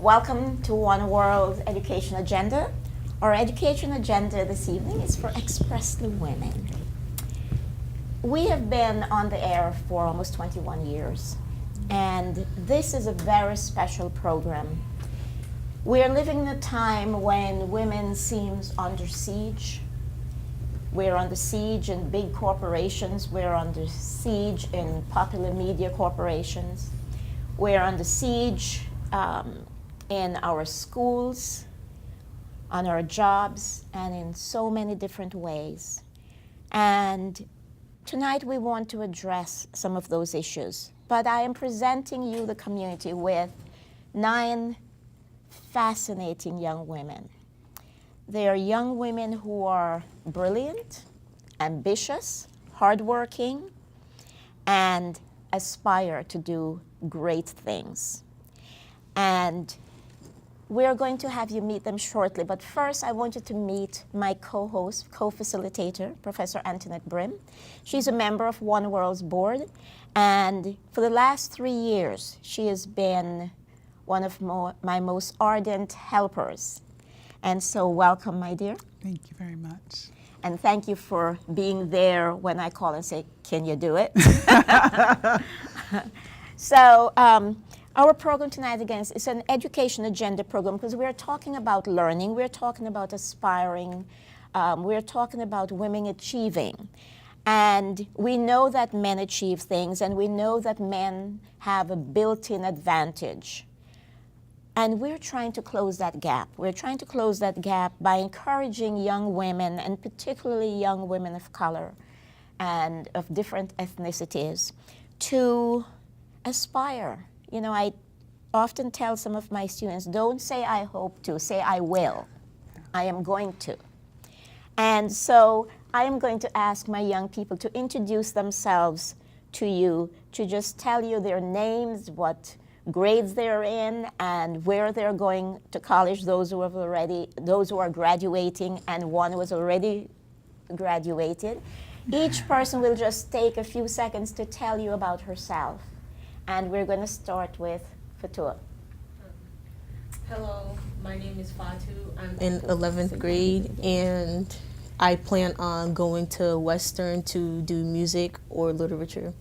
Welcome to OneWorld Education Agenda. Our education agenda this evening is for expressly women. We have been on the air for almost 21 years, and this is a very special program. We are living in a time when women seems under siege. We're under siege in big corporations. We're under siege in popular media corporations. We're under siege in our schools, on our jobs, and in so many different ways. And tonight we want to address some of those issues. But I am presenting you, the community, with 9 fascinating young women. They are young women who are brilliant, ambitious, hardworking, and aspire to do great things. And we're going to have you meet them shortly, but first I want you to meet my co-host, co-facilitator, Professor Antoinette Brim. She's a member of OneWorld's board, and for the last 3 years, she has been one of my most ardent helpers. And so welcome, my dear. Thank you very much. And thank you for being there when I call and say, can you do it? So, our program tonight, again, is an education agenda program because we're talking about learning, we're talking about aspiring, we're talking about women achieving. And we know that men achieve things, and we know that men have a built-in advantage. And we're trying to close that gap. We're trying to close that gap by encouraging young women, and particularly young women of color and of different ethnicities, to aspire. You know, I often tell some of my students, don't say I hope to, say I will. I am going to. And so I am going to ask my young people to introduce themselves to you, to just tell you their names, what grades they're in, and where they're going to college, those who are graduating, and one who has already graduated. Each person will just take a few seconds to tell you about herself. And we're going to start with Fatua. Hello, my name is Fatu. I'm in 11th grade, and I plan on going to Western to do music or literature.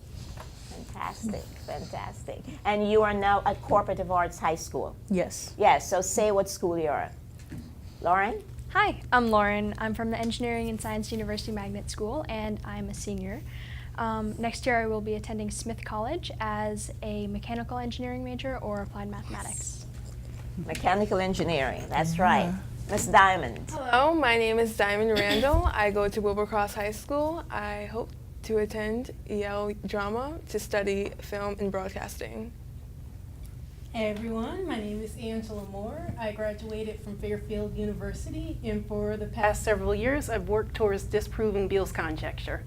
Fantastic, fantastic. And you are now at Cooperative Arts High School? Yes. Yes, so say what school you're at. Lauren? Hi, I'm Lauren. I'm from the Engineering and Science University Magnet School, and I'm a senior. Next year I will be attending Smith College as a mechanical engineering major or applied mathematics. Mechanical engineering, that's right. Miss Diamond. Hello, my name is Diamond Randall. I go to Wilbur High School. I hope to attend Yale Drama to study film and broadcasting. Hey everyone, my name is Angela Moore. I graduated from Fairfield University, and for the past several years I've worked towards disproving Beal's conjecture.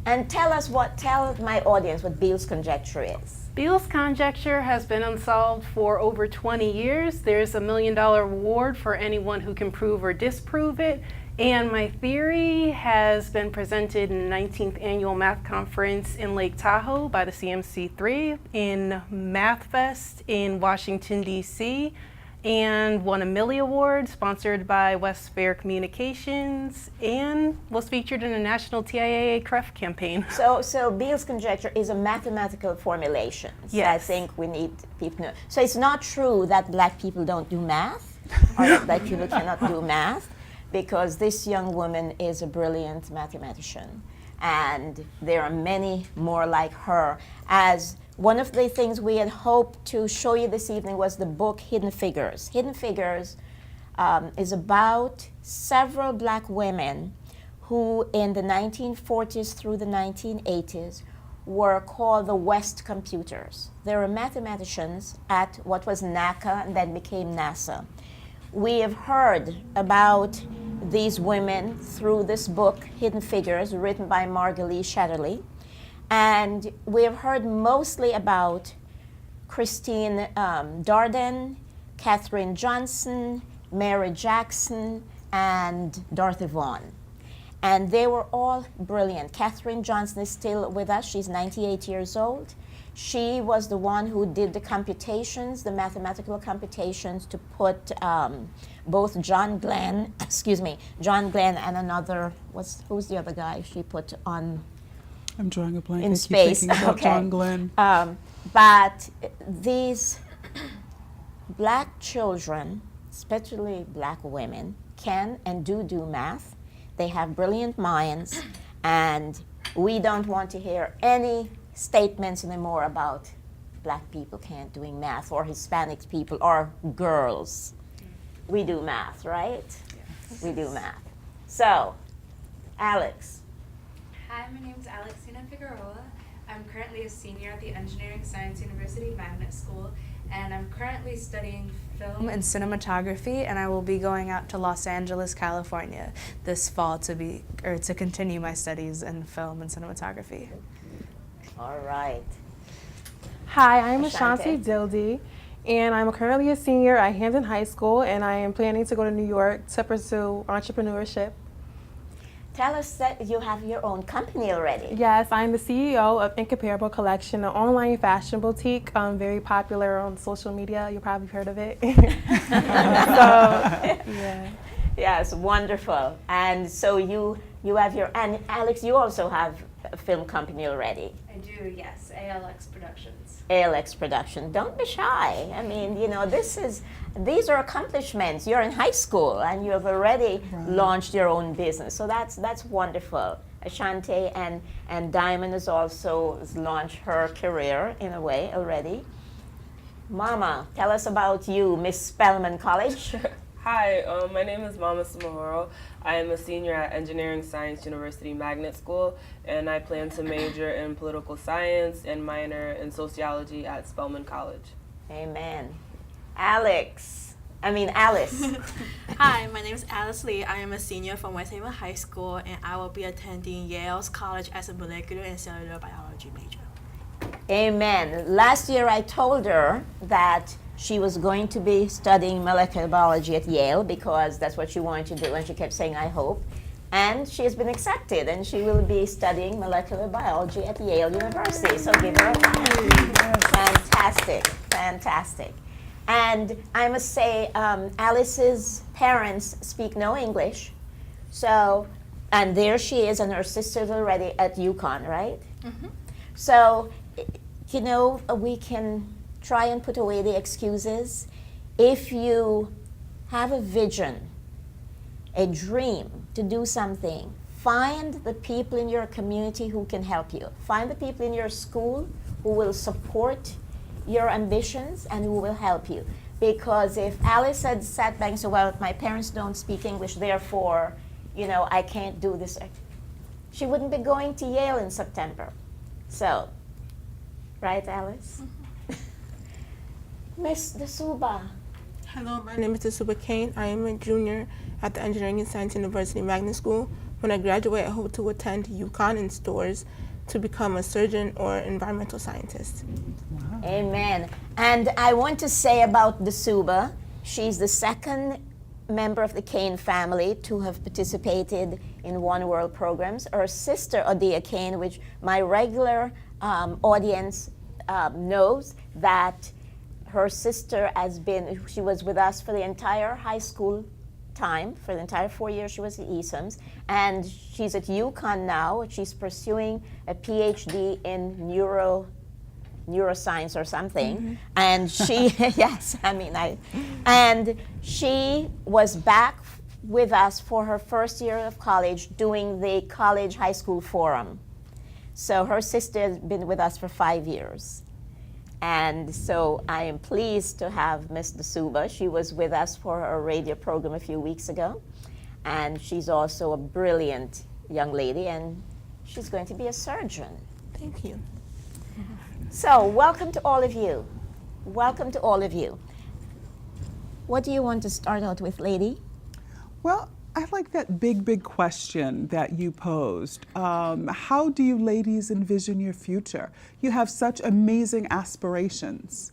And tell my audience what Beal's conjecture is. Beal's conjecture has been unsolved for over 20 years. There's $1 million reward for anyone who can prove or disprove it. And my theory has been presented in the 19th Annual Math Conference in Lake Tahoe by the CMC3, in Math Fest in Washington, D.C., and won a Millie Award sponsored by West Fair Communications, and was featured in the National TIAA CREF campaign. So Beal's conjecture is a mathematical formulation. Yes. I think we need people to know. So it's not true that black people don't do math, or that black people cannot do math, because this young woman is a brilliant mathematician, and there are many more like her. As one of the things we had hoped to show you this evening was the book Hidden Figures. Hidden Figures is about several black women who in the 1940s through the 1980s were called the West Computers. They were mathematicians at what was NACA and then became NASA. We have heard about these women through this book, Hidden Figures, written by Margalie Shetterly. And we have heard mostly about Christine Darden, Katherine Johnson, Mary Jackson, and Dorothy Vaughan. And they were all brilliant. Katherine Johnson is still with us. She's 98 years old. She was the one who did the computations, the mathematical computations to put both John Glenn, John Glenn and another, who's the other guy she put on I'm drawing a blank. in I space. keep thinking about Okay. John Glenn. But these black children, especially black women, can and do math. They have brilliant minds, and we don't want to hear any statements anymore about black people can't doing math, or Hispanic people, or girls. We do math, right? Yes. We do math. So, Alex. Hi, my name is Alexina Figueroa. I'm currently a senior at the Engineering Science University Magnet School, and I'm currently studying film and cinematography, and I will be going out to Los Angeles, California this fall to continue my studies in film and cinematography. All right. Hi, I'm Ashante. Ashanti Dildy, and I'm currently a senior at Hamden High School, and I am planning to go to New York to pursue entrepreneurship. Tell us that you have your own company already. Yes, I'm the CEO of Incomparable Collection, an online fashion boutique, very popular on social media. You've probably heard of it. Yeah. Yes, wonderful. And so you have your, and Alex, you also have a film company already. I do, yes, ALX Productions. ALX Production. Don't be shy. I mean, these are accomplishments. You're in high school and you have already launched your own business. So that's wonderful. Ashante and Diamond has also launched her career in a way already. Mama, tell us about you, Miss Spelman College. Hi, my name is Mama Samahoro. I am a senior at Engineering Science University Magnet School, and I plan to major in political science and minor in sociology at Spelman College. Amen. Alice. Hi, my name is Alice Lee. I am a senior from West Haven High School, and I will be attending Yale's College as a molecular and cellular biology major. Amen. Last year I told her that she was going to be studying molecular biology at Yale because that's what she wanted to do, and she kept saying, I hope. And she has been accepted, and she will be studying molecular biology at Yale University. So give her a hand. Fantastic, fantastic. And I must say, Alice's parents speak no English. So, and there she is, and her sister's already at UConn, right? Mm-hmm. So, we can try and put away the excuses. If you have a vision, a dream to do something, find the people in your community who can help you. Find the people in your school who will support your ambitions and who will help you. Because if Alice had sat back and said, well, my parents don't speak English, therefore, I can't do this, she wouldn't be going to Yale in September. So, right, Alice? Mm-hmm. Miss Dasuba. Hello, my name is Dasuba Kane. I am a junior at the Engineering and Science University Magnet School. When I graduate, I hope to attend UConn in STORS to become a surgeon or environmental scientist. Wow. Amen. And I want to say about Dasuba, she's the second member of the Kane family to have participated in OneWorld programs. Her sister, Odia Kane, which my regular audience knows that her sister she was with us for the entire high school time, for the entire 4 years she was at ESUMS, and she's at UConn now. She's pursuing a PhD in neuroscience or something, mm-hmm. And she, and she was back with us for her first year of college doing the college high school forum. So her sister has been with us for 5 years. And so I am pleased to have Ms. Dasuba. She was with us for her radio program a few weeks ago. And she's also a brilliant young lady, and she's going to be a surgeon. Thank you. So welcome to all of you. Welcome to all of you. What do you want to start out with, lady? Well, I like that big question that you posed. How do you ladies envision your future? You have such amazing aspirations,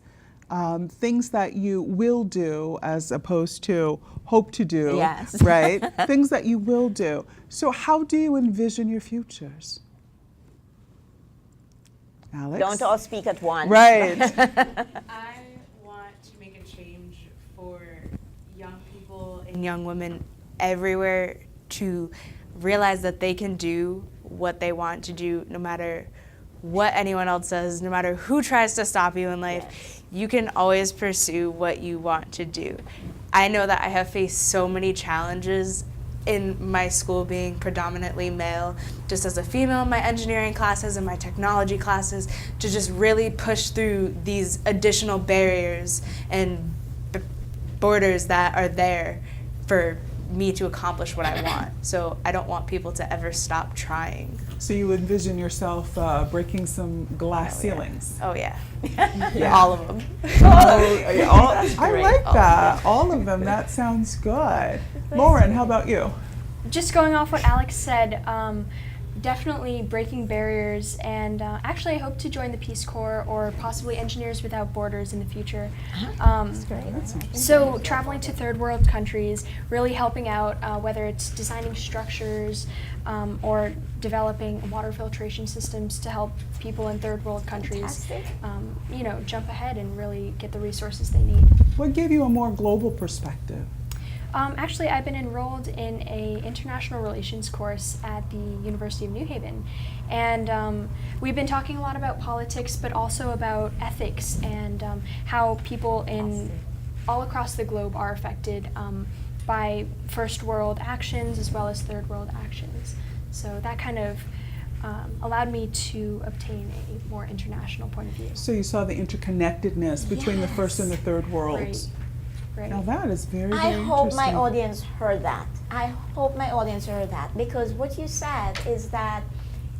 things that you will do as opposed to hope to do, yes. Right? Things that you will do. So how do you envision your futures? Alex? Don't all speak at once. Right. I want to make a change for young people and young women everywhere to realize that they can do what they want to do no matter what anyone else does, no matter who tries to stop you in life. Yes. You can always pursue what you want to do. I know that I have faced so many challenges in my school being predominantly male, just as a female in my engineering classes and my technology classes, to just really push through these additional barriers and borders that are there for me to accomplish what I want. So I don't want people to ever stop trying. So you envision yourself breaking some glass ceilings. Oh yeah. Yeah. All of them. I like that. All of them. That sounds good. Lauren, how about you? Just going off what Alex said, definitely breaking barriers, and actually I hope to join the Peace Corps or possibly Engineers Without Borders in the future. That's great. So traveling to third world countries, really helping out, whether it's designing structures or developing water filtration systems to help people in third world countries, jump ahead and really get the resources they need. What gave you a more global perspective? Actually, I've been enrolled in an international relations course at the University of New Haven, and we've been talking a lot about politics, but also about ethics and how people all across the globe are affected by first world actions as well as third world actions. So that kind of allowed me to obtain a more international point of view. So you saw the interconnectedness between the first and the third worlds. Right. Now that is very, very I hope my interesting. audience heard that. I hope my audience heard that, because what you said is that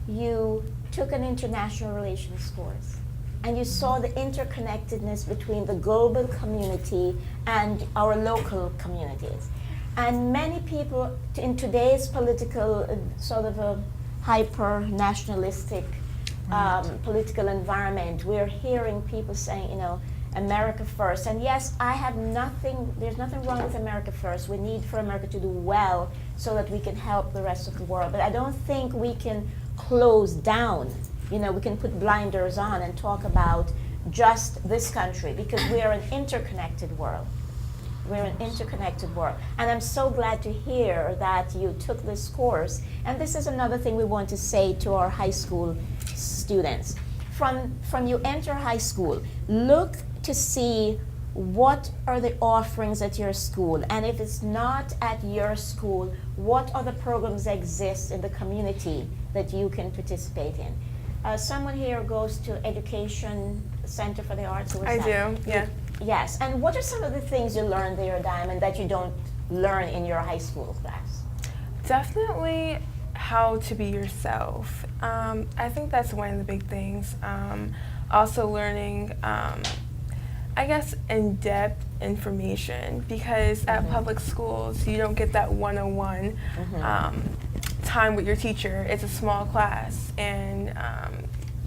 you took an international relations course and you saw the interconnectedness between the global community and our local communities. And many people in today's political sort of a hyper-nationalistic political environment, we're hearing people saying, America first. And yes, there's nothing wrong with America first. We need for America to do well so that we can help the rest of the world. But I don't think we can close down. We can put blinders on and talk about just this country, because we're an interconnected world. We're an interconnected world. And I'm so glad to hear that you took this course. And this is another thing we want to say to our high school students. From you enter high school, look to see what are the offerings at your school, and if it's not at your school, what other programs exist in the community that you can participate in. Someone here goes to Education Center for the Arts. I do, yeah. Yes, and what are some of the things you learned there, Diamond, that you don't learn in your high school class? Definitely how to be yourself. I think that's one of the big things. Also learning, I guess, in-depth information, because at public schools you don't get that one-on-one time with your teacher. It's a small class, and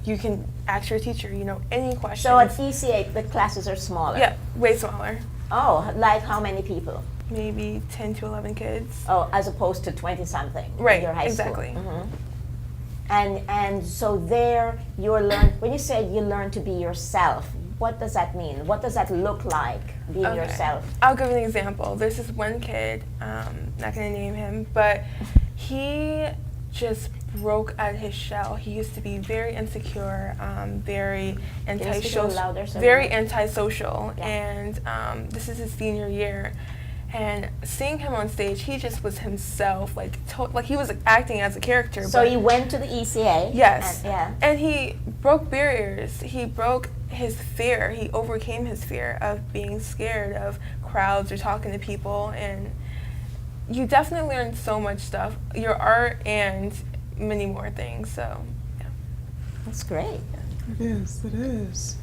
you can ask your teacher, any questions. So at ECA, the classes are smaller? Yeah, way smaller. Oh, like how many people? Maybe 10 to 11 kids. Oh, as opposed to 20-something right, in your high exactly. school. And so there when you say you learn to be yourself, what does that mean? What does that look like, being yourself? I'll give an example. There's this one kid, not going to name him, but he just broke out of his shell. He used to be very insecure, very antisocial, and this is his senior year. And seeing him on stage, he just was himself, like he was acting as a character. So he went to the ECA? Yes. And he broke barriers. He broke his fear. He overcame his fear of being scared of crowds or talking to people. And you definitely learn so much stuff, your art and many more things. So, yeah. That's great. It is.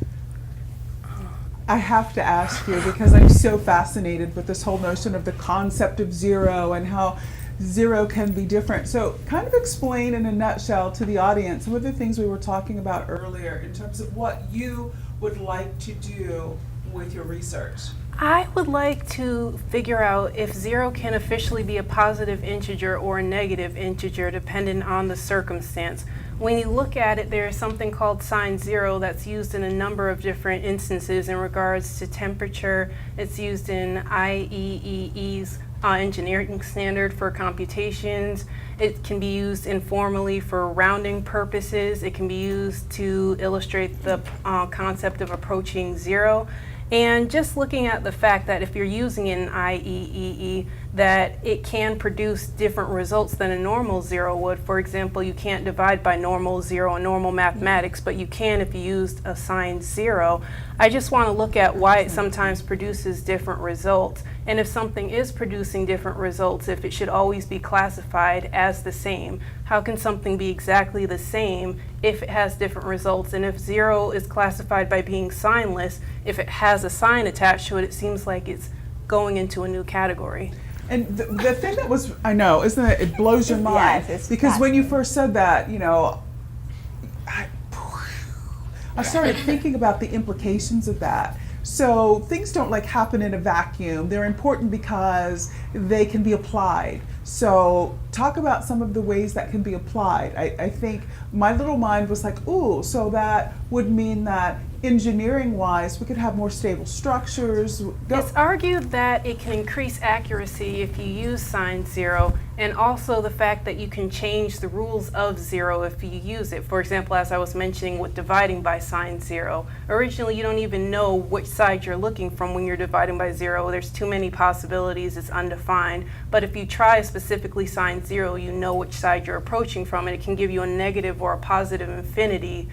I have to ask you, because I'm so fascinated with this whole notion of the concept of zero and how zero can be different. So kind of explain in a nutshell to the audience some of the things we were talking about earlier in terms of what you would like to do with your research. I would like to figure out if 0 can officially be a positive integer or a negative integer depending on the circumstance. When you look at it, there is something called sign 0 that's used in a number of different instances in regards to temperature. It's used in IEEE's engineering standard for computations. It can be used informally for rounding purposes. It can be used to illustrate the concept of approaching 0. And just looking at the fact that if you're using it in IEEE, that it can produce different results than a normal 0 would. For example, you can't divide by normal 0 in normal mathematics, but you can if you used a sign 0. I just want to look at why it sometimes produces different results. And if something is producing different results, if it should always be classified as the same. How can something be exactly the same if it has different results? And if 0 is classified by being signless, if it has a sign attached to it, it seems like it's going into a new category. And the thing that was, I know, isn't it? It blows your mind. Yes, because when you first said that, you know, I started thinking about the implications of that. So things don't like happen in a vacuum. They're important because they can be applied. So talk about some of the ways that can be applied. I think my little mind was like, ooh, so that would mean that engineering-wise, we could have more stable structures. It's argued that it can increase accuracy if you use sign 0, and also the fact that you can change the rules of 0 if you use it. For example, as I was mentioning with dividing by sign 0. Originally, you don't even know which side you're looking from when you're dividing by 0. There's too many possibilities, it's undefined. But if you try specifically sign 0, you know which side you're approaching from, and it can give you a negative or a positive infinity,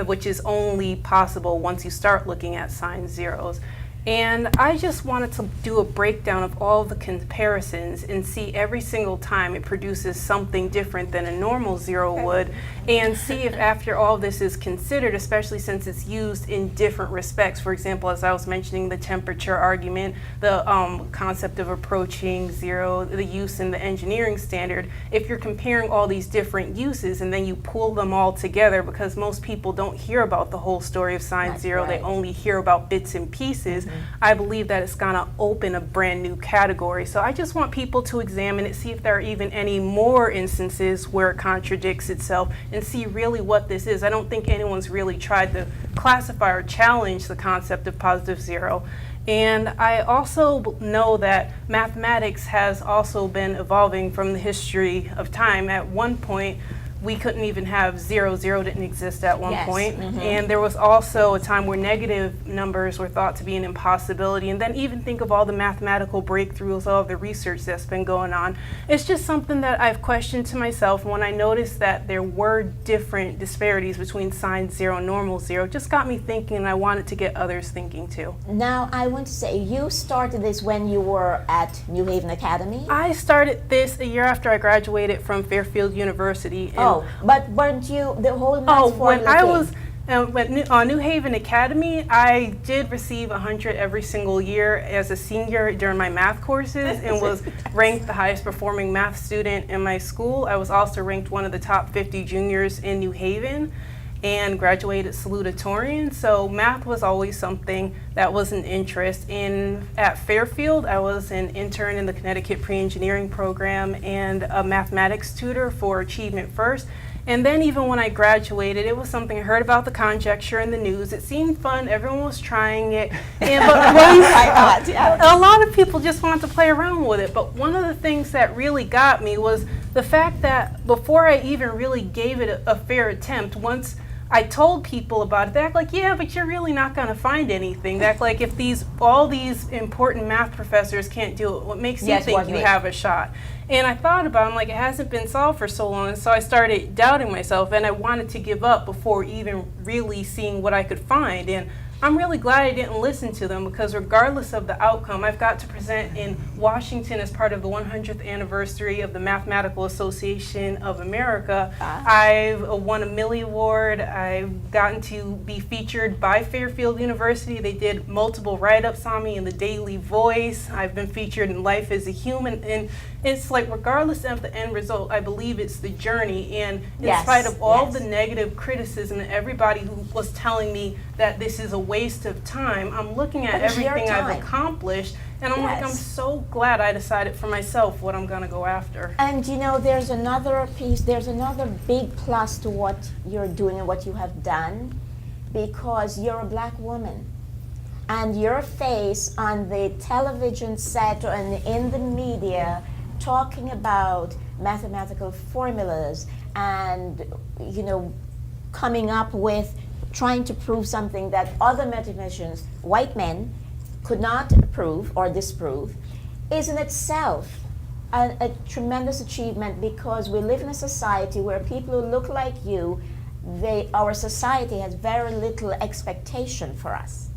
which is only possible once you start looking at sign 0s. And I just wanted to do a breakdown of all the comparisons and see every single time it produces something different than a normal 0 would, and see if after all this is considered, especially since it's used in different respects. For example, as I was mentioning, the temperature argument, the concept of approaching 0, the use in the engineering standard, if you're comparing all these different uses and then you pull them all together, because most people don't hear about the whole story of sign 0, they only hear about bits and pieces. I believe that it's going to open a brand new category. So I just want people to examine it, see if there are even any more instances where it contradicts itself, and see really what this is. I don't think anyone's really tried to classify or challenge the concept of positive 0. And I also know that mathematics has also been evolving from the history of time. At one point, we couldn't even have 0. 0 didn't exist at one point. And there was also a time where negative numbers were thought to be an impossibility. And then even think of all the mathematical breakthroughs, all of the research that's been going on. It's just something that I've questioned to myself. When I noticed that there were different disparities between sign 0 and normal 0, it just got me thinking, and I wanted to get others thinking too. Now, I want to say, you started this when you were at New Haven Academy? I started this a year after I graduated from Fairfield University. But weren't you the whole math when I was at New Haven Academy, I did receive 100 every single year as a senior during my math courses, and was ranked the highest performing math student in my school. I was also ranked one of the top 50 juniors in New Haven and graduated salutatorian. So math was always something that was an interest. At Fairfield, I was an intern in the Connecticut Pre-Engineering Program and a mathematics tutor for Achievement First. And then even when I graduated, it was something I heard about the conjecture in the news. It seemed fun. Everyone was trying it. But a lot of people just wanted to play around with it. But one of the things that really got me was the fact that before I even really gave it a fair attempt, once I told people about it, they act like, yeah, but you're really not going to find anything. They act like if all these important math professors can't do it, what makes you think you have a shot? And I thought about it, I'm like, it hasn't been solved for so long, and so I started doubting myself, and I wanted to give up before even really seeing what I could find. And I'm really glad I didn't listen to them, because regardless of the outcome, I've got to present in Washington as part of the 100th anniversary of the Mathematical Association of America. I've won a Millie Award. I've gotten to be featured by Fairfield University. They did multiple write-ups on me in the Daily Voice. I've been featured in Life as a Human. And it's like, regardless of the end result, I believe it's the journey. And in spite of all the negative criticism and everybody who was telling me that this is a waste of time. I'm looking at But it's your everything I've time. accomplished, and I'm like, I'm Yes. so glad I decided for myself what I'm going to go after. And you know, there's another piece, there's another big plus to what you're doing and what you have done, because you're a black woman. And your face on the television set and in the media talking about mathematical formulas and, you know, coming up with trying to prove something that other mathematicians, white men, could not prove or disprove, is in itself a tremendous achievement, because we live in a society where people who look like you, our society has very little expectation for us.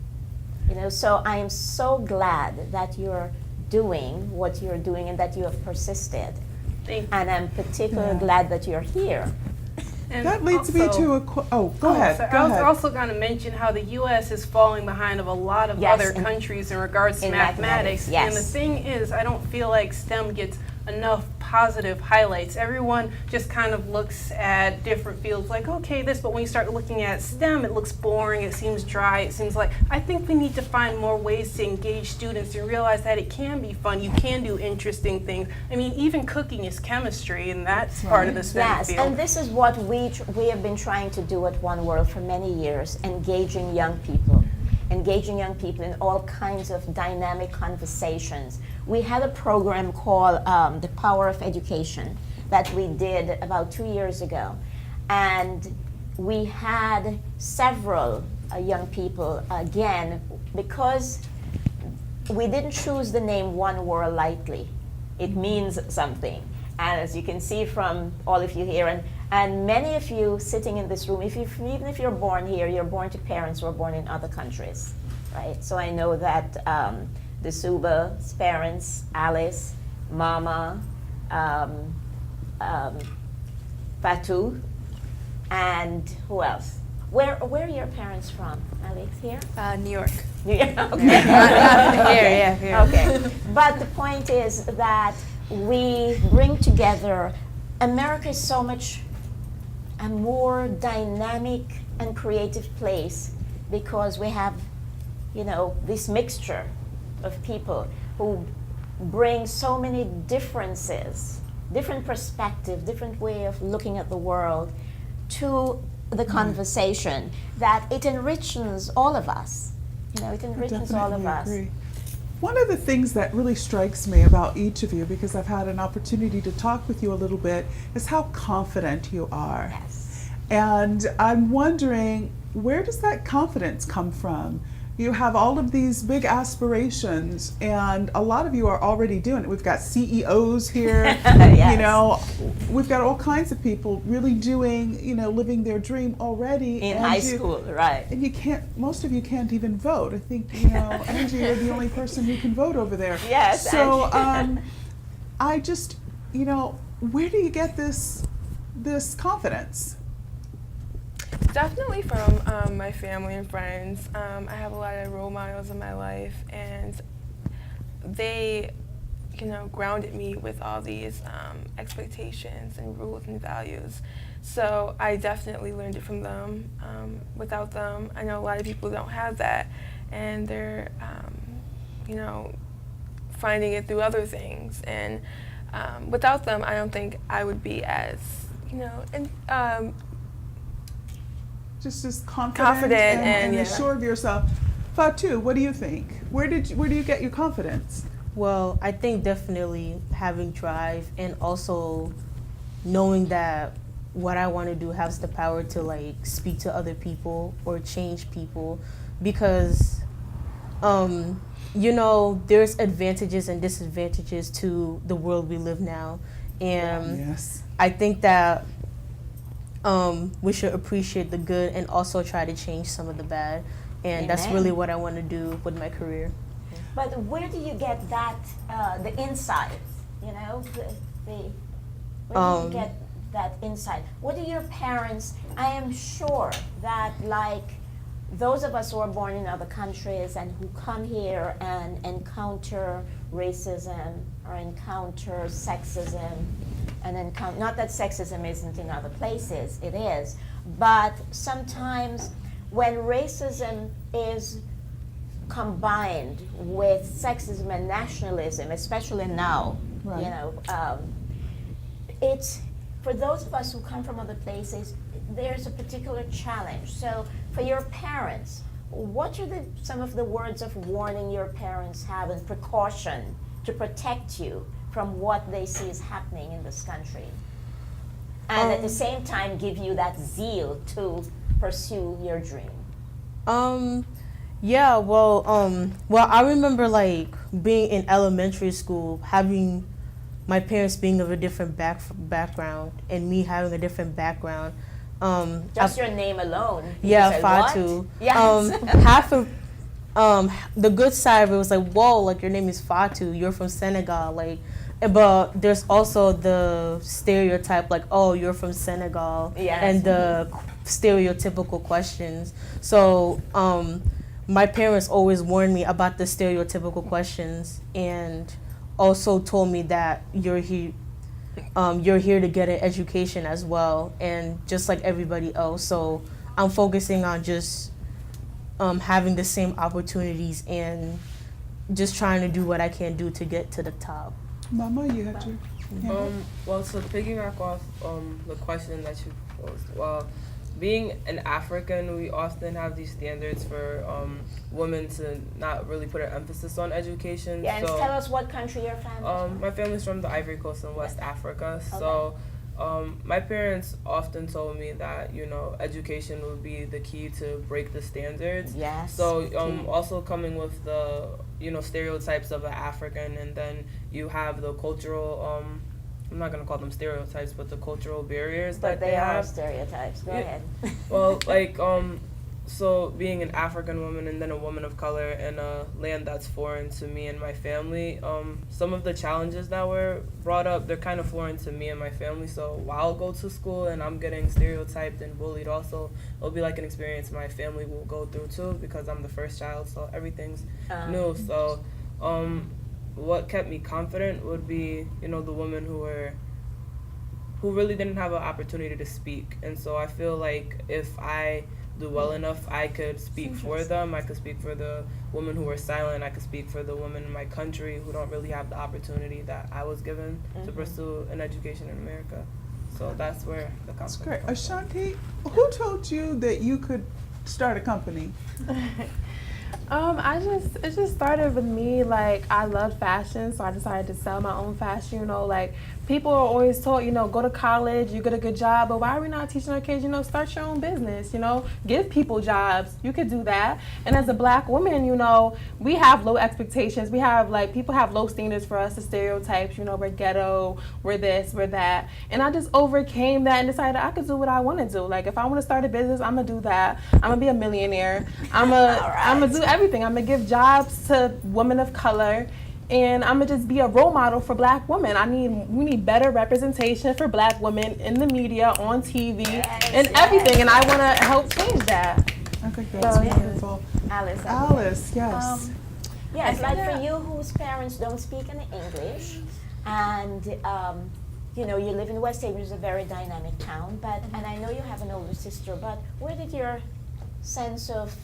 You know, so I am so glad that you're doing what you're doing and that you have persisted. Thank you. And I'm particularly glad that you're here. And That leads me to a go ahead. sorry. Go I was ahead. also going to mention how the U.S. is falling behind of a lot of Yes, other in- countries in regards to in mathematics. mathematics, And the yes. thing is, I don't feel like STEM gets enough positive highlights. Everyone just kind of looks at different fields like, okay, this, but when you start looking at STEM, it looks boring, it seems dry, it seems like, I think we need to find more ways to engage students and realize that it can be fun, you can do interesting things. I mean, even cooking is chemistry, and that's part of the STEM Yes, field. and this is what we have been trying to do at OneWorld for many years, engaging young people in all kinds of dynamic conversations. We had a program called The Power of Education that we did about 2 years ago, and we had several young people, again, because we didn't choose the name OneWorld lightly. It means something. And as you can see from all of you here, and many of you sitting in this room, even if you're born here, you're born to parents who are born in other countries, right? So I know that the Suba's parents, Alice, Mama, Fatu, and who else? Where are your parents from, Alex? Here? New York. Yeah, okay. Here. Okay. But the point is that we bring together, America is so much a more dynamic and creative place because we have, you know, this mixture of people who bring so many differences, different perspective, different way of looking at the world to the conversation, that it enriches all of us. You know, it enriches all of us. Agree. One of the things that really strikes me about each of you, because I've had an opportunity to talk with you a little bit, is how confident you are. Yes. And I'm wondering, where does that confidence come from? You have all of these big aspirations, and a lot of you are already doing it. We've got CEOs here, Yes. you know, we've got all kinds of people really doing, you know, living their dream already. In and high you- school, right. And you can't, most of you can't even vote. I think, you know, Angie, you're the only person who can vote over there. Yes, So I just, you know, where do you get this confidence? Definitely from my family and friends. I have a lot of role models in my life, and they, you know, grounded me with all these expectations and rules and values. So I definitely learned it from them. Without them, I know a lot of people don't have that, and they're, you know, finding it through other things. And without them, I don't think I would be as, you know, Just as confident and yeah. assured of yourself. Fatu, what do you think? Where do you get your confidence? Well, I think definitely having drive and also knowing that what I want to do has the power to like speak to other people or change people, because you know, there's advantages and disadvantages to the world we live now, and Yes. I think that we should appreciate the good and also try to change some of the bad, and that's Amen. really what I want to do with my career. But where do you get that, the insight, you know, where do you get that insight? What do your parents, I am sure that like those of us who are born in other countries and who come here and encounter racism or encounter sexism, and not that sexism isn't in other places, it is, but sometimes when racism is combined with sexism and nationalism, especially now, Right. you know, it's, for those of us who come from other places, there's a particular challenge. So for your parents, what are some of the words of warning your parents have and precaution to protect you from what they see is happening in this country? And at the same time give you that zeal to pursue your dream? Yeah, well, I remember like being in elementary school, having my parents being of a different background, and me having a different background. Just your name alone. Yeah, you say, Fatu. "What?" Yes. Half of the good side of it was like, whoa, like your name is Fatu, you're from Senegal, like. But there's also the stereotype, like, oh, you're from Senegal, Yes. and the stereotypical questions. So my parents always warned me about the stereotypical questions, and also told me that you're here to get an education as well, and just like everybody else. So I'm focusing on just having the same opportunities and just trying to do what I can do to get to the top. Mama, you had your hand up? Well, so to piggyback off the question that you posed, well, being an African, we often have these standards for women to not really put an emphasis on education. Yeah, and so, tell us what country your family is from. my family's from the Ivory Coast in West Africa, Okay. so my parents often told me that, you know, education would be the key to break the standards. Yes. So also coming with the, you know, stereotypes of an African, and then you have the cultural, I'm not going to call them stereotypes, but the cultural barriers But that they are have. stereotypes. Go ahead. Well, like, so being an African woman and then a woman of color in a land that's foreign to me and my family, some of the challenges that were brought up, they're kind of foreign to me and my family. So while I'll go to school and I'm getting stereotyped and bullied also, it'll be like an experience my family will go through too, because I'm the first child, so everything's new. So what kept me confident would be, you know, the women who really didn't have an opportunity to speak. And so I feel like if I do well enough, I could speak for them. I could speak for the women who were silent. I could speak for the women in my country who don't really have the opportunity that I was given to pursue an education in America. So that's where the That's confidence great. comes from. Ashanti, who told you that you could start a company? It just started with me. Like, I love fashion, so I decided to sell my own fashion. You know, like, people are always told, you know, go to college, you get a good job, but why are we not teaching our kids, you know, start your own business, you know, give people jobs. You could do that. And as a black woman, you know, we have low expectations. We have, like, people have low standards for us, the stereotypes, you know, we're ghetto, we're this, we're that. And I just overcame that and decided I could do what I want to do. Like, if I want to start a business, I'm going to do that. I'm going to be a millionaire. I'm going to do everything. I'm going to give jobs to women of color. And I'm gonna just be a role model for black women. We need better representation for black women in the media, on TV, and everything. And I wanna help change that. I think that's wonderful. Alice, yes. Yes, like for you whose parents don't speak any English, and you know, you live in West Haven, which is a very dynamic town, and I know you have an older sister, but where did your sense of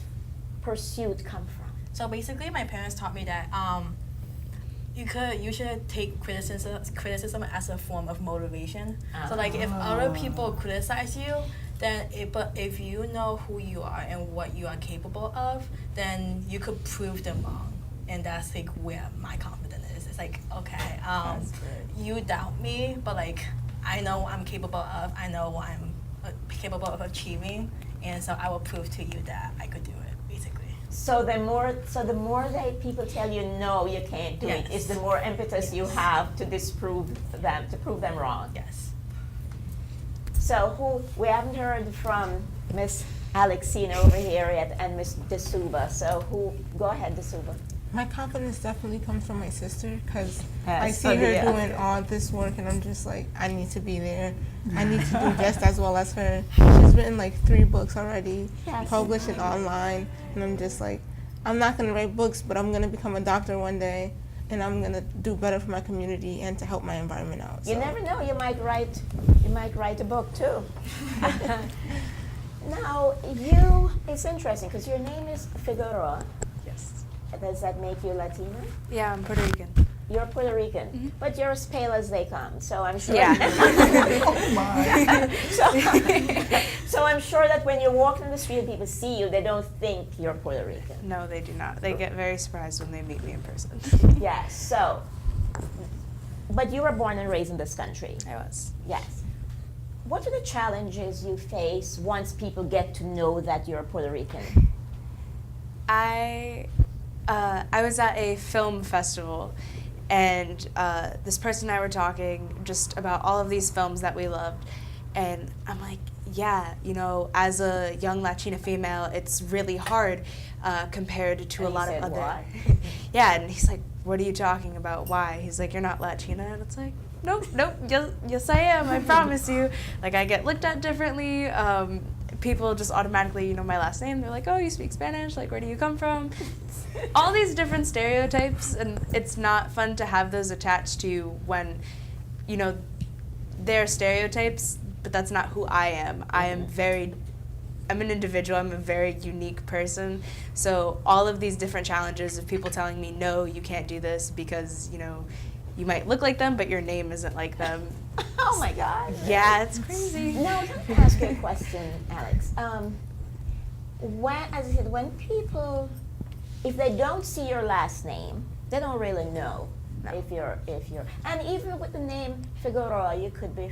pursuit come from? So basically, my parents taught me that you should take criticism as a form of motivation. So like if other people criticize you, but if you know who you are and what you are capable of, then you could prove them wrong. And that's like where my confidence is. It's like, okay, you doubt me, but like I know what I'm capable of. I know what I'm capable of achieving, and so I will prove to you that I could do it, basically. So the more that people tell you no, you can't do it, is the more impetus you have to prove them wrong. Yes. So we haven't heard from Miss Alexina over here yet, and Miss D'Souza. So go ahead, D'Souza. My confidence definitely comes from my sister, because I Yes. see her doing all this work, and I'm just like, I need to be there. I need to do just as well as her. She's written like 3 books already, published it online, and I'm just like, I'm not going to write books, but I'm going to become a doctor one day, and I'm going to do better for my community and to help my environment out. You never know, you might write a book too. Now, it's interesting because your name is Figueroa. Yes. Does that make you Latina? Yeah, I'm Puerto Rican. You're Puerto Rican, but you're as pale as they come, so I'm sure. Yeah. Oh my. So I'm sure that when you're walking in the street and people see you, they don't think you're Puerto Rican. No, they do not. They get very surprised when they meet me in person. Yes, so, but you were born and raised in this country. I was. Yes. What are the challenges you face once people get to know that you're Puerto Rican? I was at a film festival, and this person and I were talking just about all of these films that we loved, and I'm like, yeah, you know, as a young Latina female, it's really hard compared to And a lot he of said, other. "Why?" Yeah, and he's like, what are you talking about? Why? He's like, you're not Latina, and it's like, nope, yes I am, I promise you. Like, I get looked at differently. People just automatically, you know, my last name, they're like, oh, you speak Spanish, like, where do you come from? All these different stereotypes, and it's not fun to have those attached to you when, you know, they're stereotypes, but that's not who I am. I'm an individual, I'm a very unique person, so all of these different challenges of people telling me, no, you can't do this because, you know, you might look like them, but your name isn't like them. Oh my God. Yeah, it's crazy. Now, let me ask you a question, Alex. As I said, when people, if they don't see your last name, they don't really know if you're, and even with the name Figueroa, you could be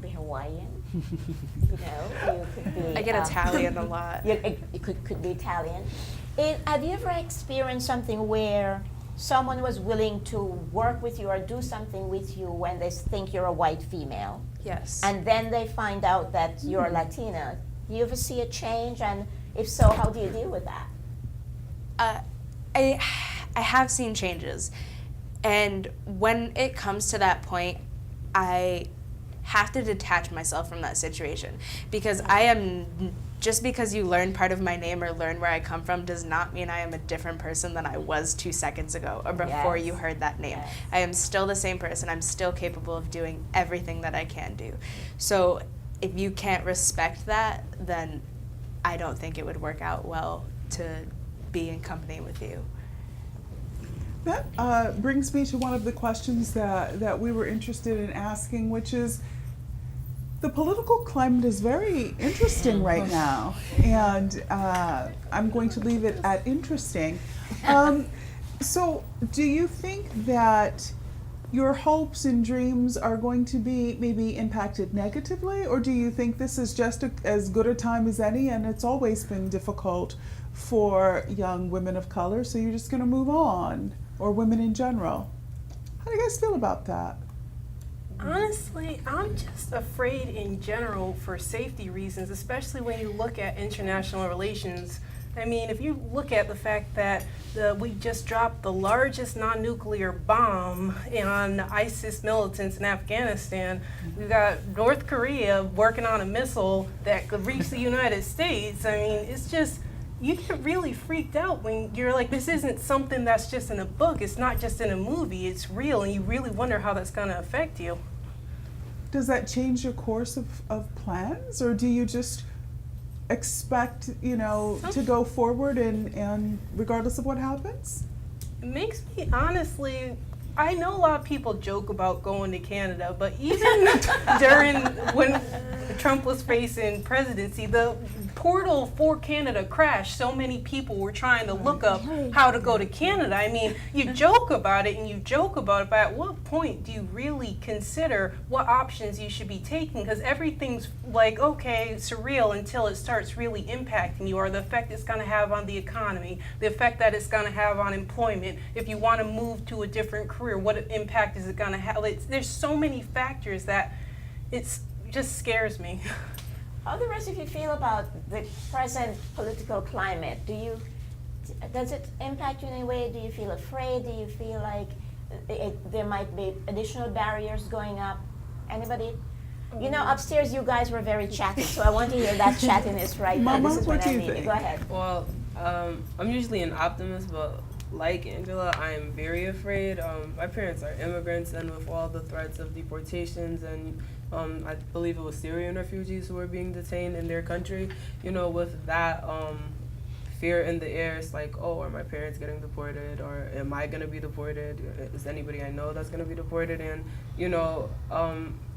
Hawaiian, you know, you could be. I get Italian a lot. You could be Italian. Have you ever experienced something where someone was willing to work with you or do something with you when they think you're a white female? Yes. And then they find out that you're Latina. Do you ever see a change? And if so, how do you deal with that? I have seen changes. And when it comes to that point, I have to detach myself from that situation. Because just because you learn part of my name or learn where I come from does not mean I am a different person than I was 2 seconds ago or before you heard that name. Yes. I am still the same person. I'm still capable of doing everything that I can do. So if you can't respect that, then I don't think it would work out well to be in company with you. That brings me to one of the questions that we were interested in asking, which is, the political climate is very interesting right now, and I'm going to leave it at interesting. So do you think that your hopes and dreams are going to be maybe impacted negatively, or do you think this is just as good a time as any, and it's always been difficult for young women of color, so you're just going to move on, or women in general? How do you guys feel about that? Honestly, I'm just afraid in general for safety reasons, especially when you look at international relations. I mean, if you look at the fact that we just dropped the largest non-nuclear bomb on ISIS militants in Afghanistan, we've got North Korea working on a missile that could reach the United States. I mean, it's just, you get really freaked out when you're like, this isn't something that's just in a book, it's not just in a movie, it's real, and you really wonder how that's going to affect you. Does that change your course of plans, or do you just expect, you know, to go forward and regardless of what happens? It makes me, honestly, I know a lot of people joke about going to Canada, but even during when Trump was facing presidency, the portal for Canada crashed. So many people were trying to look up how to go to Canada. I mean, you joke about it and you joke about it, but at what point do you really consider what options you should be taking? Because everything's like, okay, surreal until it starts really impacting you, or the effect it's going to have on the economy, the effect that it's going to have on employment. If you want to move to a different career, what impact is it going to have? There's so many factors that it's just scares me. How do the rest of you feel about the present political climate? Does it impact you in any way? Do you feel afraid? Do you feel like there might be additional barriers going up? Anybody? You know, upstairs you guys were very chatty, so I want to hear that chattiness right now. Mama, This is what what do I you need. think? Go ahead. Well, I'm usually an optimist, but like Angela, I am very afraid. My parents are immigrants, and with all the threats of deportations and I believe it was Syrian refugees who were being detained in their country. You know, with that fear in the air, it's like, oh, are my parents getting deported, or am I going to be deported? Is anybody I know that's going to be deported? And, you know,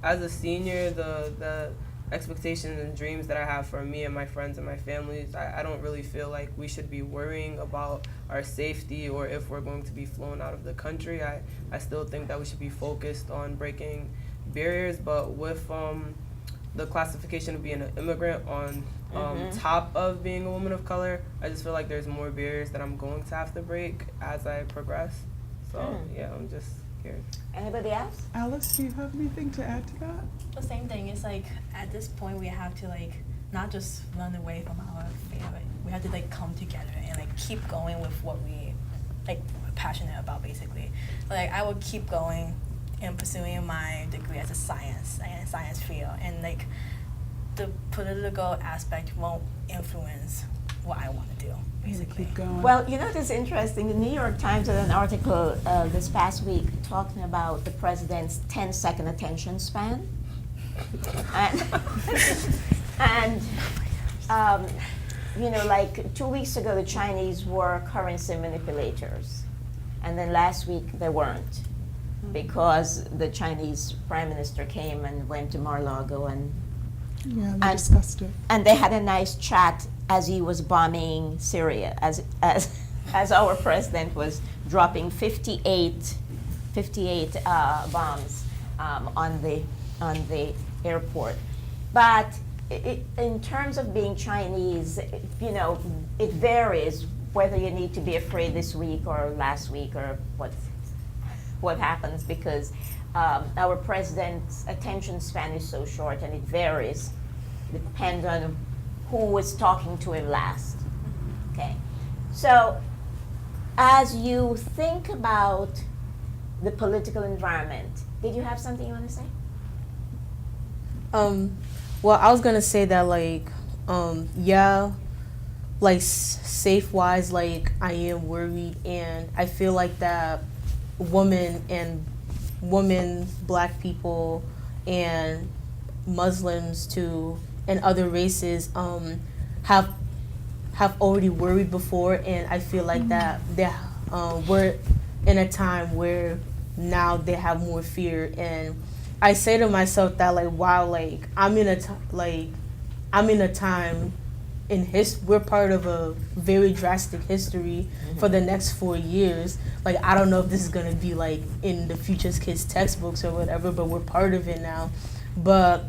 as a senior, the expectations and dreams that I have for me and my friends and my families, I don't really feel like we should be worrying about our safety or if we're going to be flown out of the country. I still think that we should be focused on breaking barriers, but with the classification of being an immigrant on top of being a woman of color, I just feel like there's more barriers that I'm going to have to break as I progress. So yeah, I'm just curious. Anybody else? Alice, do you have anything to add to that? The same thing. It's like at this point we have to like not just run away from our fear. We have to like come together and like keep going with what we like are passionate about, basically. Like I will keep going and pursuing my degree as a science field, and like the political aspect won't influence what I want to do, basically. Keep going. Well, you know, it's interesting. The New York Times had an article this past week talking about the president's 10-second attention span. And you know, like 2 weeks ago, the Chinese were currency manipulators. And then last week, they weren't, because the Chinese prime minister came and went to Mar-a-Lago and discussed it. And they had a nice chat as he was bombing Syria, as our president was dropping 58 bombs on the airport. But in terms of being Chinese, you know, it varies whether you need to be afraid this week or last week or what happens, because our president's attention span is so short, and it varies depending on who was talking to him last. Okay, so as you think about the political environment, did you have something you want to say? Well, I was gonna say that like, yeah, like safe-wise, like I am worried, and I feel like that women, Black people, and Muslims too, and other races have already worried before, and I feel like that we're in a time where now they have more fear. And I say to myself that like, wow, like I'm in a time in we're part of a very drastic history for the next 4 years. Like I don't know if this is gonna be like in the future kids' textbooks or whatever, but we're part of it now. But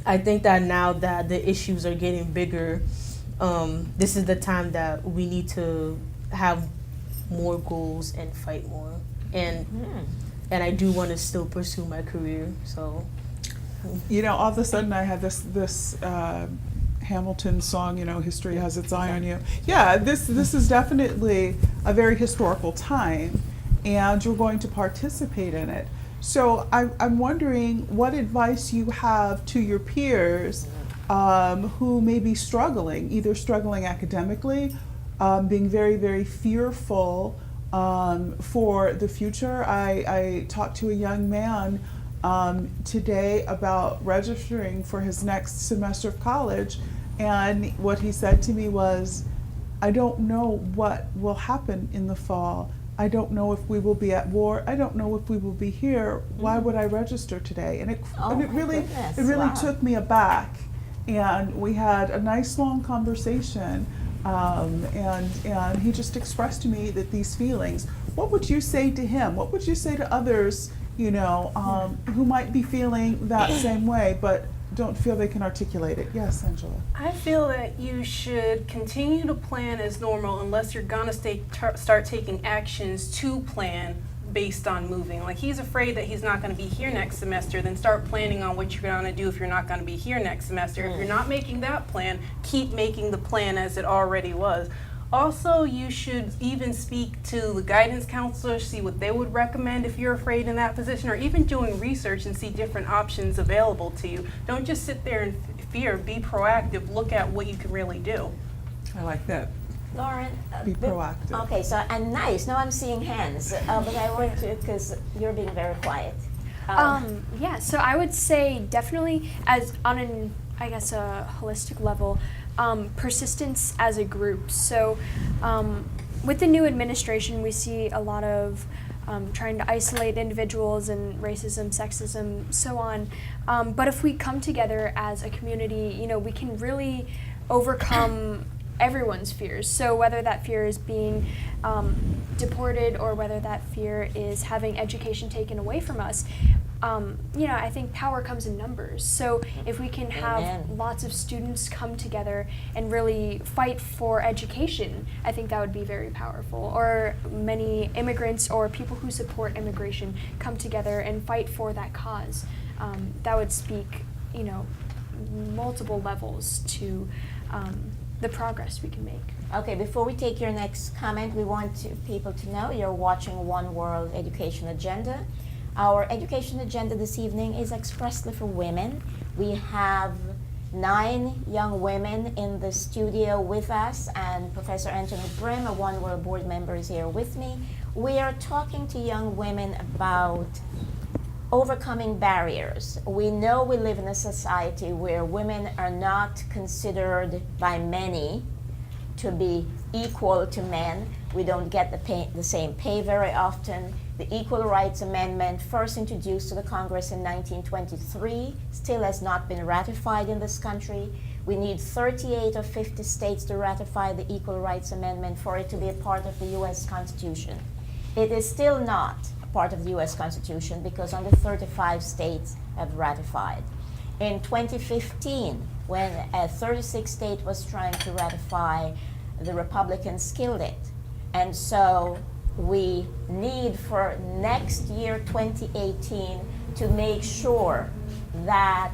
I think that now that the issues are getting bigger, this is the time that we need to have more goals and fight more. And I do want to still pursue my career. So, you know, all of a sudden I had this Hamilton song, you know, history has its eye on you. Yeah, this is definitely a very historical time, and you're going to participate in it. So I'm wondering what advice you have to your peers who may be struggling, either struggling academically, being very, very fearful for the future. I talked to a young man today about registering for his next semester of college, and what he said to me was, I don't know what will happen in the fall. I don't know if we will be at war. I don't know if we will be here. Why would I register today? And it really took me aback. And we had a nice long conversation, and he just expressed to me that these feelings. What would you say to him? What would you say to others, you know, who might be feeling that same way but don't feel they can articulate it? Yes, Angela. I feel that you should continue to plan as normal unless you're gonna start taking actions to plan based on moving. Like he's afraid that he's not gonna be here next semester, then start planning on what you're gonna do if you're not gonna be here next semester. If you're not making that plan, keep making the plan as it already was. Also, you should even speak to the guidance counselors, see what they would recommend if you're afraid in that position, or even doing research and see different options available to you. Don't just sit there in fear, be proactive, look at what you can really do. I like that. Lauren, Be proactive. Okay, so, and nice, now I'm seeing hands, but I want to, because you're being very quiet. Yeah, so I would say definitely as on an, I guess, a holistic level, persistence as a group. So with the new administration, we see a lot of trying to isolate individuals and racism, sexism, so on. But if we come together as a community, you know, we can really overcome everyone's fears. So whether that fear is being deported or whether that fear is having education taken away from us, you know, I think power comes in numbers. So if we can have lots of students come together and really fight for education, I think that would be very powerful. Or many immigrants or people who support immigration come together and fight for that cause. That would speak, you know, multiple levels to the progress we can make. Okay, before we take your next comment, we want people to know you're watching OneWorld Education Agenda. Our education agenda this evening is expressly for women. We have 9 young women in the studio with us, and Professor Anthony Brim, a OneWorld board member, is here with me. We are talking to young women about overcoming barriers. We know we live in a society where women are not considered by many to be equal to men. We don't get the same pay very often. The Equal Rights Amendment, first introduced to the Congress in 1923, still has not been ratified in this country. We need 38 of 50 states to ratify the Equal Rights Amendment for it to be a part of the U.S. Constitution. It is still not a part of the U.S. Constitution because only 35 states have ratified. In 2015, when a 36 state was trying to ratify, the Republicans killed it. And so we need for next year, 2018, to make sure that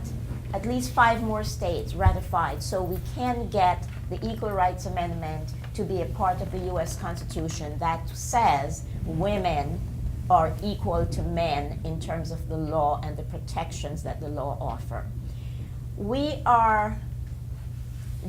at least 5 more states ratified so we can get the Equal Rights Amendment to be a part of the U.S. Constitution that says women are equal to men in terms of the law and the protections that the law offer. We are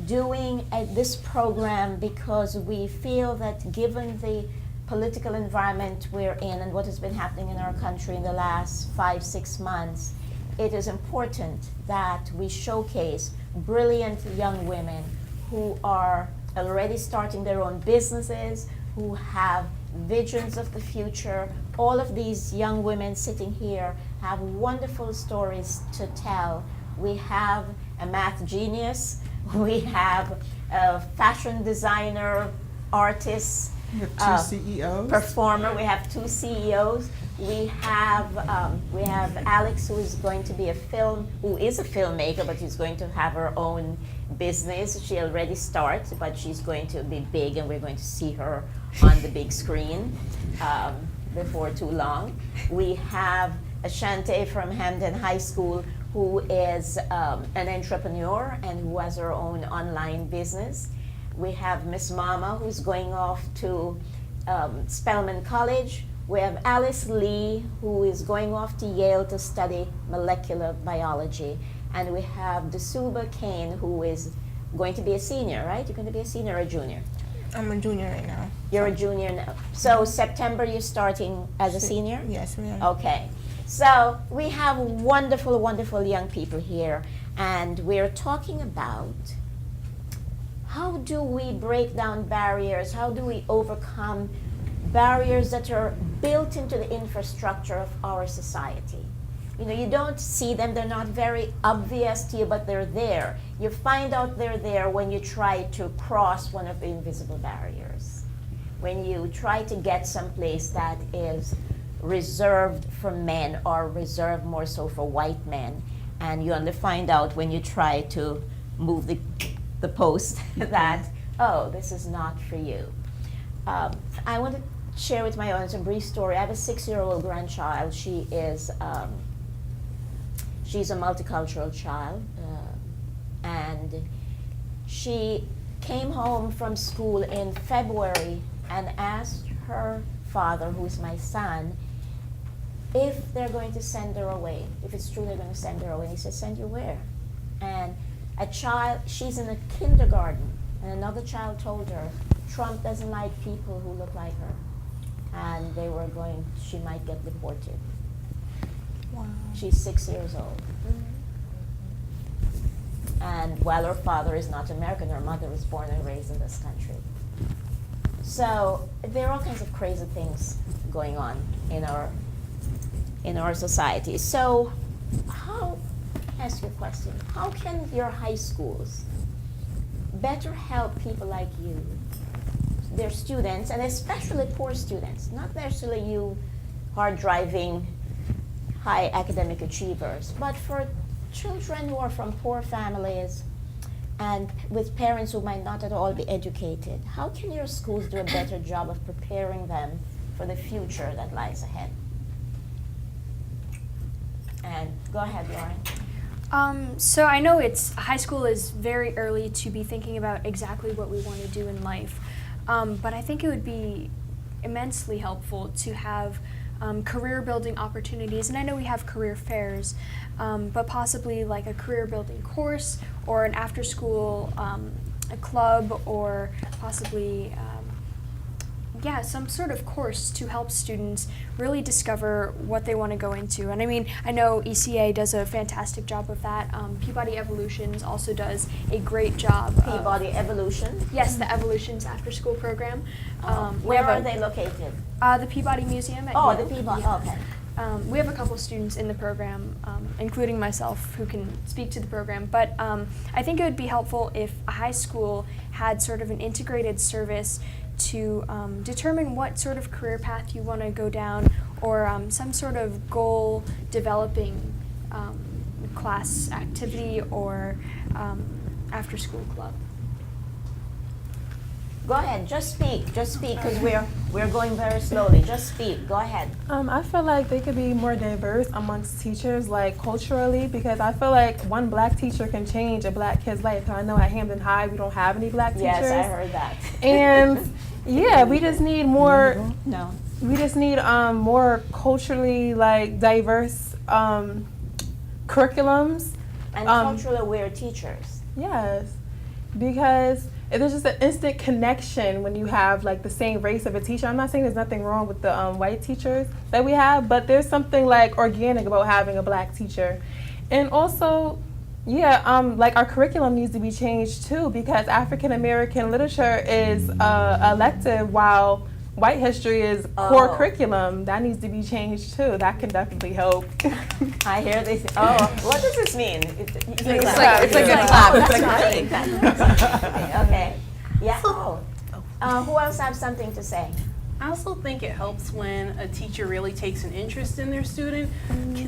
doing this program because we feel that given the political environment we're in and what has been happening in our country in the last 5-6 months, it is important that we showcase brilliant young women who are already starting their own businesses, who have visions of the future. All of these young women sitting here have wonderful stories to tell. We have a math genius, we have a fashion designer, artist, We have 2 CEOs. performer. We have 2 CEOs. We have Alex, who is going to be who is a filmmaker, but she's going to have her own business. She already starts, but she's going to be big, and we're going to see her on the big screen before too long. We have Ashante from Hamden High School, who is an entrepreneur and who has her own online business. We have Miss Mama, who's going off to Spelman College. We have Alice Lee, who is going off to Yale to study molecular biology. And we have Dasuba Kane, who is going to be a senior, right? You're going to be a senior or a junior? I'm a junior right now. You're a junior now. So September, you're starting as a senior? Yes, ma'am. Okay. So we have wonderful, wonderful young people here, and we're talking about how do we break down barriers? How do we overcome barriers that are built into the infrastructure of our society? You know, you don't see them, they're not very obvious to you, but they're there. You find out they're there when you try to cross one of the invisible barriers. When you try to get someplace that is reserved for men or reserved more so for white men, and you only find out when you try to move the post that, oh, this is not for you. I want to share with my audience a brief story. I have a 6-year-old grandchild. She is she's a multicultural child, and she came home from school in February and asked her father, who is my son, if they're going to send her away, if it's true they're going to send her away. He said, send you where? And a child, she's in a kindergarten, and another child told her, Trump doesn't like people who look like her, and she might get deported. Wow. She's 6 years old. And while her father is not American, her mother was born and raised in this country. So there are all kinds of crazy things going on in our society. So how, ask you a question, how can your high schools better help people like you, their students, and especially poor students, not necessarily you hard-driving, high academic achievers, but for children who are from poor families and with parents who might not at all be educated? How can your schools do a better job of preparing them for the future that lies ahead? And go ahead, Lauren. So I know high school is very early to be thinking about exactly what we want to do in life, but I think it would be immensely helpful to have career building opportunities, and I know we have career fairs, but possibly like a career building course or an after school a club, or possibly some sort of course to help students really discover what they want to go into. And I mean, I know ECA does a fantastic job of that. Peabody Evolutions also does a great job. Peabody Evolution? Yes, the Evolutions after school program. Where are they located? The Peabody Museum at Oh, Yale. the Peabody, Yeah. okay. We have a couple students in the program, including myself, who can speak to the program. But I think it would be helpful if a high school had sort of an integrated service to determine what sort of career path you want to go down, or some sort of goal developing class activity or after school club. Go ahead, just speak, because we're going very slowly. Just speak, go ahead. I feel like they could be more diverse amongst teachers, like culturally, because I feel like one black teacher can change a black kid's life. I know at Hamden High we don't have any black teachers. Yes, I heard that. And yeah, we just need more. No. We just need more culturally like diverse curriculums. And culturally aware teachers. Yes, because there's just an instant connection when you have like the same race of a teacher. I'm not saying there's nothing wrong with the white teachers that we have, but there's something like organic about having a black teacher. And also, like our curriculum needs to be changed too, because African American literature is elective while white history is core curriculum. That needs to be changed too. That can definitely help. I hear this. Oh, what does this mean? It's like a good clap. Okay. Yeah. Who else have something to say? I also think it helps when a teacher really takes an interest in their student.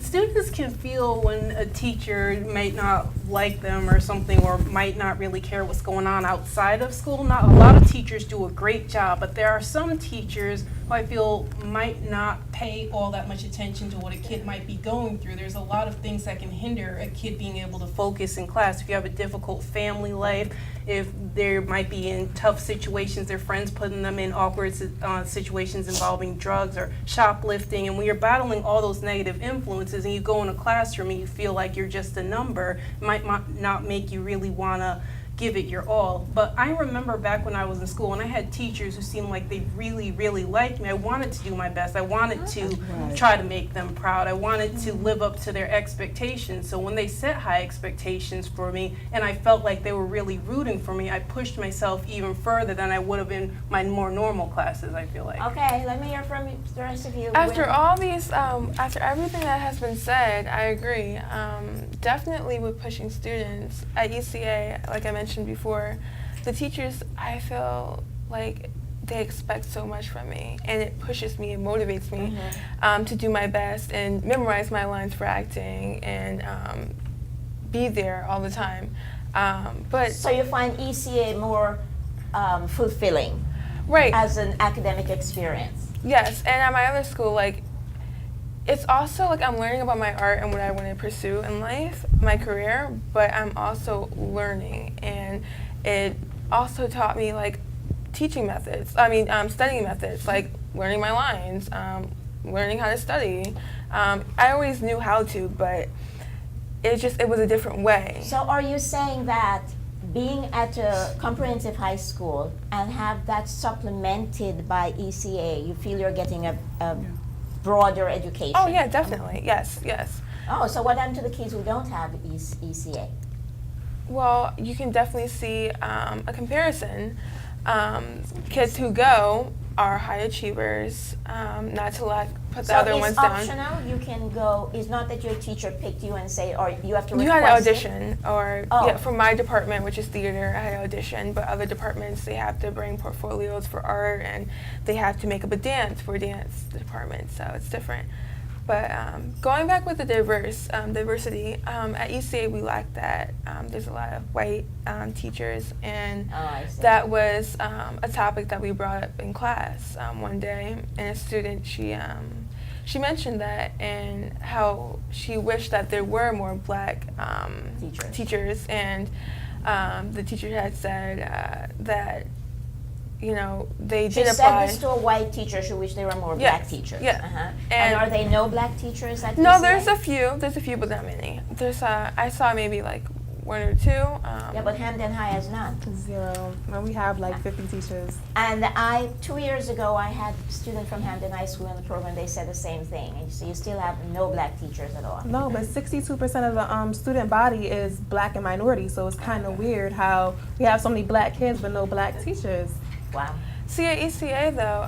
Students can feel when a teacher might not like them or something, or might not really care what's going on outside of school. Not a lot of teachers do a great job, but there are some teachers who I feel might not pay all that much attention to what a kid might be going through. There's a lot of things that can hinder a kid being able to focus in class. If you have a difficult family life, if they might be in tough situations, their friends putting them in awkward situations involving drugs or shoplifting, and when you're battling all those negative influences and you go in a classroom and you feel like you're just a number, it might not make you really want to give it your all. But I remember back when I was in school and I had teachers who seemed like they really, really liked me. I wanted to do my best. I wanted to try to make them proud. I wanted to live up to their expectations. So when they set high expectations for me and I felt like they were really rooting for me, I pushed myself even further than I would have in my more normal classes, I feel like. Okay, let me hear from the rest of you. After all these, after everything that has been said, I agree. Definitely with pushing students at ECA, like I mentioned before, the teachers, I feel like they expect so much from me, and it pushes me and motivates me to do my best and memorize my lines for acting and be there all the time. But so you find ECA more fulfilling, right, as an academic experience? Yes, and at my other school, like, it's also like I'm learning about my art and what I want to pursue in life, my career, but I'm also learning, and it also taught me like teaching methods. I mean, studying methods, like learning my lines, learning how to study. I always knew how to, but it was a different way. So are you saying that being at a comprehensive high school and have that supplemented by ECA, you feel you're getting a broader education. Oh yeah, definitely. Yes, yes. Oh, so what happened to the kids who don't have ECA? Well, you can definitely see a comparison. Kids who go are high achievers, not to put the other ones down. So it's optional? You can go, it's not that your teacher picked you and say, or you have to request You had to it? audition, or yeah, for my department, which is theater, I had to audition, but other departments, they have to bring portfolios for art, and they have to make up a dance for dance department, so it's different. But going back with the diversity, at ECA we lack that. There's a lot of white teachers, and that was a topic that we brought up in class one day. And a student, she mentioned that and how she wished that there were more black teachers. And the teacher had said that, you know, they did apply. She said this to a white teacher. She wished there were more black teachers. Yeah. And are there no black teachers at No, ECA? there's a few, but not many. There's I saw maybe like one or two. Yeah, but Hamden High has none. 0. And we have like 50 teachers. And 2 years ago, I had a student from Hamden High School in the program. They said the same thing. And so you still have no black teachers at all. No, but 62% of the student body is black and minority. So it's kind of weird how we have so many black kids but no black teachers. Wow. See, at ECA though,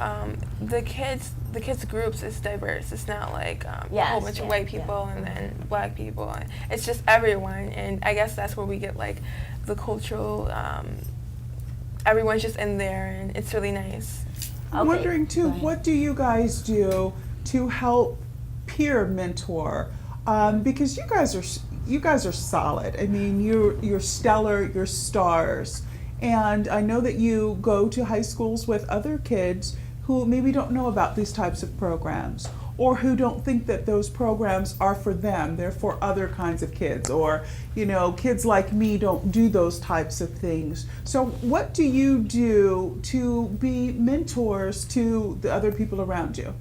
the kids groups is diverse. It's not like a whole bunch of white people and then black people. It's just everyone, and I guess that's where we get like the cultural. Everyone's just in there, and it's really nice. I'm wondering too, what do you guys do to help peer mentor? Because you guys are solid. I mean, you're stellar. You're stars. And I know that you go to high schools with other kids who maybe don't know about these types of programs, or who don't think that those programs are for them. They're for other kinds of kids, or, you know, kids like me don't do those types of things. So what do you do to be mentors to the other people around you?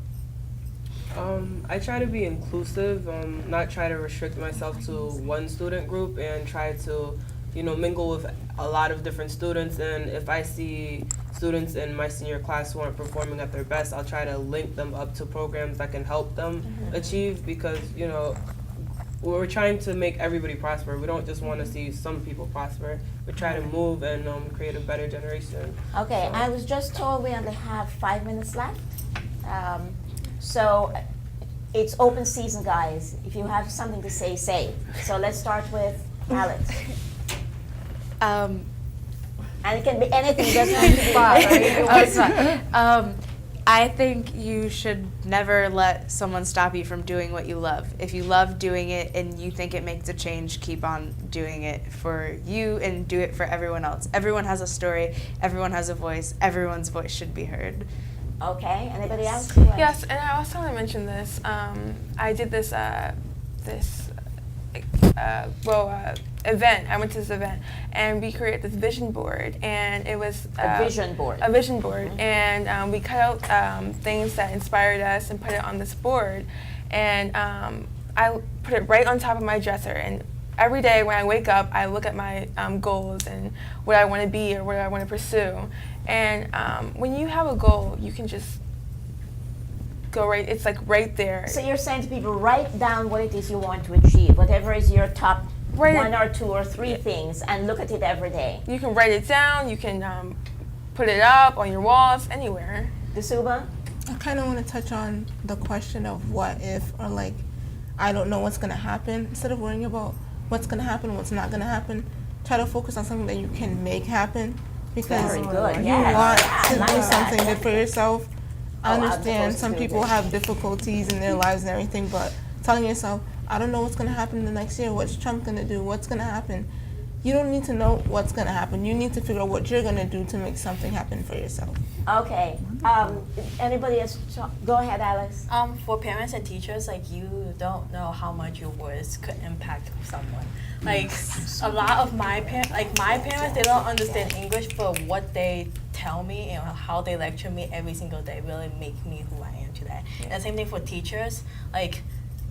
I try to be inclusive, not try to restrict myself to one student group, and try to, you know, mingle with a lot of different students. And if I see students in my senior class who aren't performing at their best, I'll try to link them up to programs that can help them achieve, because, you know, we're trying to make everybody prosper. We don't just want to see some people prosper. We try to move and create a better generation. Okay, so I was just told we only have 5 minutes left. So it's open season, guys. If you have something to say, say it. So let's start with Alex. And it can be anything, it doesn't have to be right? I think you should never let someone stop you from doing what you love. If you love doing it and you think it makes a change, keep on doing it for you and do it for everyone else. Everyone has a story, everyone has a voice, everyone's voice should be heard. Okay, anybody else? Yes, and I also want to mention this. I did this event. I went to this event, and we created this vision board, and it was a vision board. A vision board, and we cut out things that inspired us and put it on this board, and I put it right on top of my dresser. And every day when I wake up, I look at my goals and what I want to be or what I want to pursue. And when you have a goal, you can just go right. It's like right there. So you're saying to people, write down what it is you want to achieve, whatever is your top 1 or 2 or 3 things, and look at it every day. You can write it down. You can put it up on your walls, anywhere. Dasuba? I kind of want to touch on the question of what if, or like, I don't know what's going to happen. Instead of worrying about what's going to happen and what's not going to happen, try to focus on something that you can make happen. Because Very good. you Yes. want to I do like something that. good for yourself. I understand some to do people this. have difficulties in their lives and everything, but telling yourself, I don't know what's going to happen in the next year. What's Trump going to do? What's going to happen? You don't need to know what's going to happen. You need to figure out what you're going to do to make something happen for yourself. Okay. Anybody else? Go ahead, Alex. For parents and teachers, like, you don't know how much your words could impact someone. Like, a lot of my parents, they don't understand English, but what they tell me and how they lecture me every single day really make me who I am today. And the same thing for teachers, like,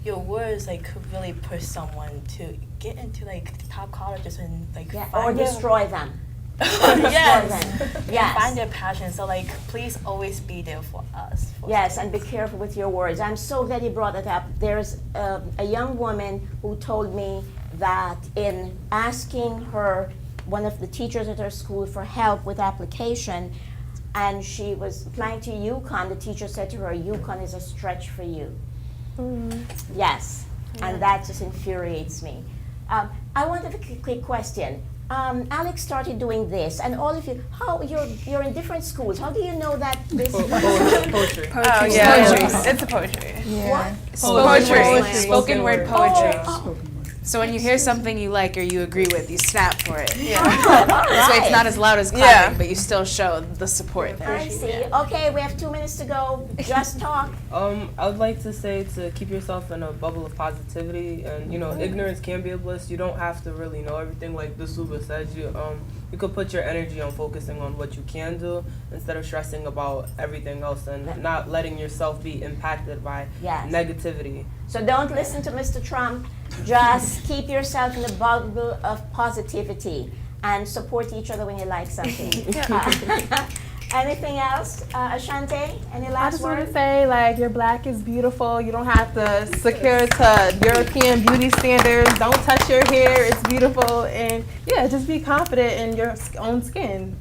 your words like could really push someone to get into like top colleges and like or destroy them. Yes. Yes. Find their passion. So like, please always be there for us. Yes, and be careful with your words. I'm so glad you brought it up. There's a young woman who told me that in asking her, one of the teachers at her school, for help with application, and she was applying to UConn, the teacher said to her, UConn is a stretch for you. Yes, and that just infuriates me. I want to have a quick question. Alex started doing this, and all of you, how you're in different schools. How do you know that this? Poetry. Oh yeah, it's a poetry. What? Poetry. Spoken word poetry. Oh, So when you hear something you like or you agree with, you snap for it. Yeah. This way it's not as loud as clapping, Yeah. but you still show the support there. I see. Okay, we have 2 minutes to go. Just talk. I would like to say to keep yourself in a bubble of positivity, and ignorance can be a bliss. You don't have to really know everything, like the Suba said. You could put your energy on focusing on what you can do instead of stressing about everything else and not letting yourself be impacted by negativity. So don't listen to Mr. Trump. Just keep yourself in a bubble of positivity and support each other when you like something. Anything else? Ashante, any I last just want word? to say, like, your black is beautiful. You don't have to secure to European beauty standards. Don't touch your hair. It's beautiful. And, yeah, just be confident in your own skin.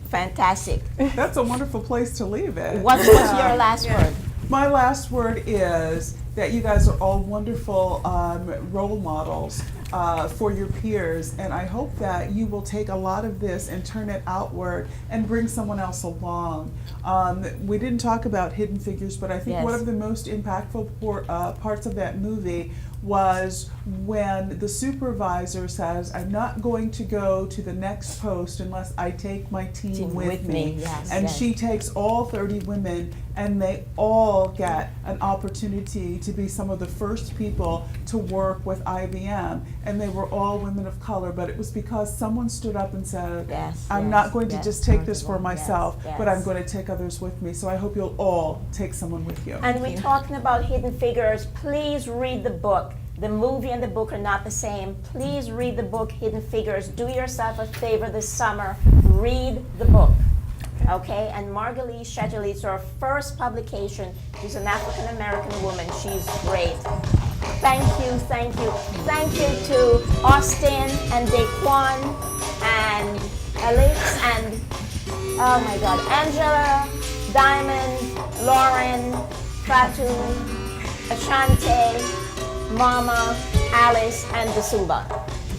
Fantastic. That's a wonderful place to leave it. What's your last word? My last word is that you guys are all wonderful role models for your peers, and I hope that you will take a lot of this and turn it outward and bring someone else along. We didn't talk about Hidden Figures, but I think one of the most impactful parts of that movie was when the supervisor says, I'm not going to go to the next post unless I take my team with me. Yes, and she takes all 30 women, and they all get an opportunity to be some of the first people to work with IBM. And they were all women of color, but it was because someone stood up and said, I'm not going to just take this for myself, but I'm going to take others with me. So I hope you'll all take someone with you. And we're talking about Hidden Figures. Please read the book. The movie and the book are not the same. Please read the book, Hidden Figures. Do yourself a favor this summer. Read the book. Okay? And Margalit Shetterly, it's her first publication. She's an African-American woman. She's great. Thank you, thank you. Thank you to Austin and Daquan and Alex and, oh my God, Angela, Diamond, Lauren, Fatu, Ashante, Mama, Alice, and Dasuba.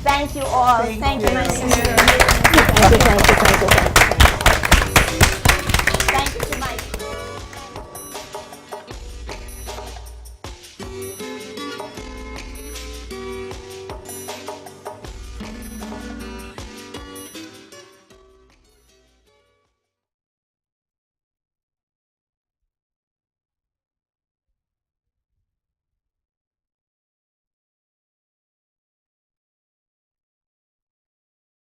Thank you all. Thank you, my sister. Thank you, thank you.